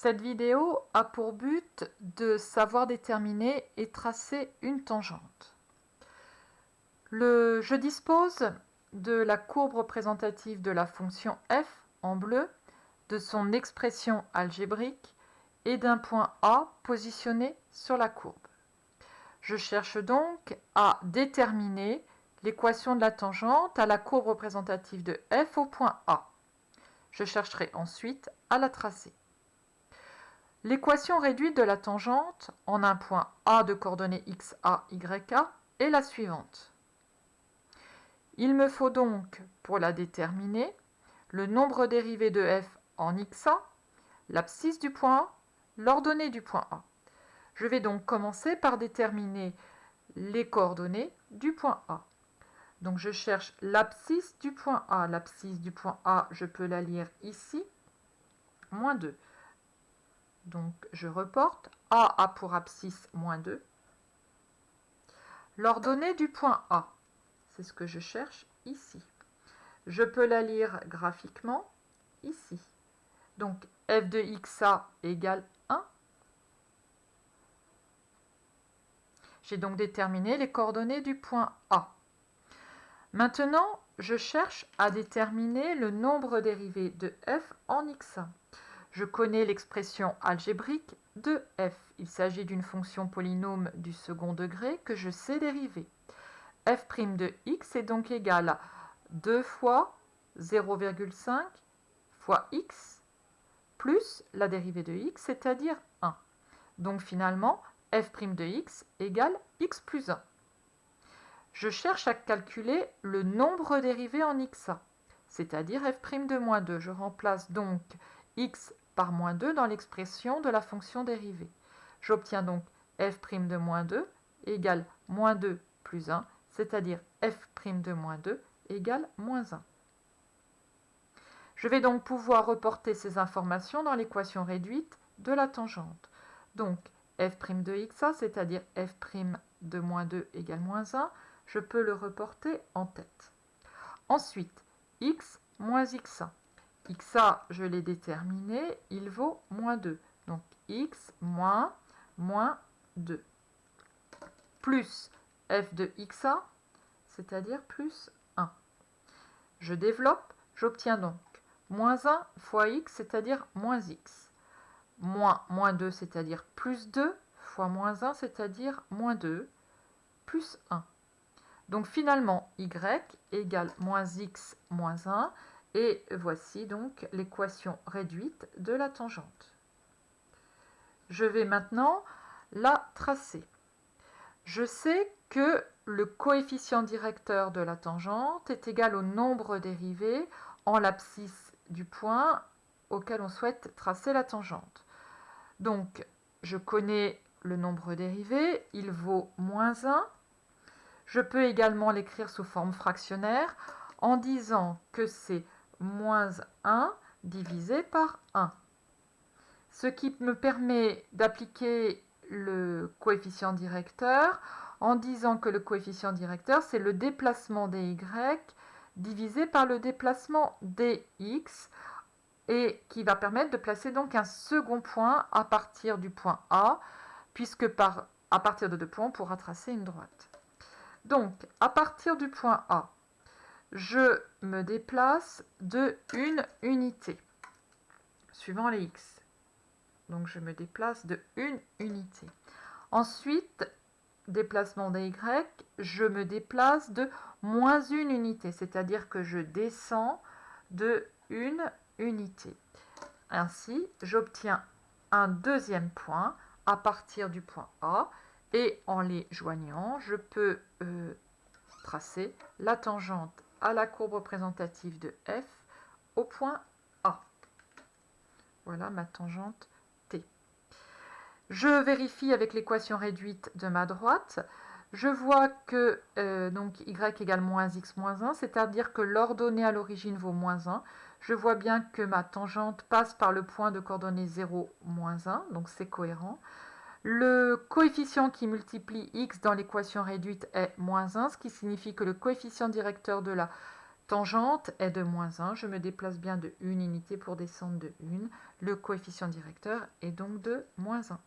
Cette vidéo a pour but de savoir déterminer et tracer une tangente. Je dispose de la courbe représentative de la fonction f en bleu, de son expression algébrique et d'un point A positionné sur la courbe. Je cherche donc à déterminer l'équation de la tangente à la courbe représentative de f au point A. Je chercherai ensuite à la tracer. L'équation réduite de la tangente en un point A de coordonnées x, a, y, a est la suivante. Il me faut donc, pour la déterminer, le nombre dérivé de f en xa, l'abscisse du point A, l'ordonnée du point A. Je vais donc commencer par déterminer les coordonnées du point A. Donc je cherche l'abscisse du point A. L'abscisse du point A, je peux la lire ici, moins 2. Donc je reporte, A a pour abscisse moins 2. L'ordonnée du point A, c'est ce que je cherche ici. Je peux la lire graphiquement ici. Donc f de xa égale 1. J'ai donc déterminé les coordonnées du point A. Maintenant, je cherche à déterminer le nombre dérivé de f en xa. Je connais l'expression algébrique de f. Il s'agit d'une fonction polynôme du second degré que je sais dériver. f' de x est donc égal à 2 fois 0,5 fois x plus la dérivée de x, c'est-à-dire 1. Donc finalement, f' de x égale x plus 1. Je cherche à calculer le nombre dérivé en xa, c'est-à-dire f' de moins 2. Je remplace donc x par moins 2 dans l'expression de la fonction dérivée. J'obtiens donc f' de moins 2 égale moins 2 plus 1, c'est-à-dire f' de moins 2 égale moins 1. Je vais donc pouvoir reporter ces informations dans l'équation réduite de la tangente. Donc f' de xa, c'est-à-dire f' de moins 2 égale moins 1, je peux le reporter en tête. Ensuite, x moins xa. xa, je l'ai déterminé, il vaut moins 2. Donc x moins 2. Plus f de xa, c'est-à-dire plus 1. Je développe, j'obtiens donc moins 1 fois x, c'est-à-dire moins x. Moins 2, c'est-à-dire plus 2, fois moins 1, c'est-à-dire moins 2, plus 1. Donc finalement, y égale moins x moins 1. Et voici donc l'équation réduite de la tangente. Je vais maintenant la tracer. Je sais que le coefficient directeur de la tangente est égal au nombre dérivé en l'abscisse du point auquel on souhaite tracer la tangente. Donc, je connais le nombre dérivé, il vaut moins 1. Je peux également l'écrire sous forme fractionnaire en disant que c'est moins 1 divisé par 1. Ce qui me permet d'appliquer le coefficient directeur en disant que le coefficient directeur, c'est le déplacement dy divisé par le déplacement dx et qui va permettre de placer donc un second point à partir du point A, puisque à partir de 2 points, on pourra tracer une droite. Donc, à partir du point A, je me déplace de 1 unité, suivant les x. Donc, je me déplace de 1 unité. Ensuite, déplacement dy, je me déplace de moins 1 unité, c'est-à-dire que je descends de 1 unité. Ainsi, j'obtiens un deuxième point à partir du point A, et en les joignant, je peux tracer la tangente à la courbe représentative de f au point A. Voilà ma tangente T. Je vérifie avec l'équation réduite de ma droite. Je vois que donc y égale moins x moins 1, c'est-à-dire que l'ordonnée à l'origine vaut moins 1. Je vois bien que ma tangente passe par le point de coordonnées 0, moins 1, donc c'est cohérent. Le coefficient qui multiplie x dans l'équation réduite est moins 1, ce qui signifie que le coefficient directeur de la Tangente est de moins 1, je me déplace bien de 1 unité pour descendre de 1. Le coefficient directeur est donc de moins 1.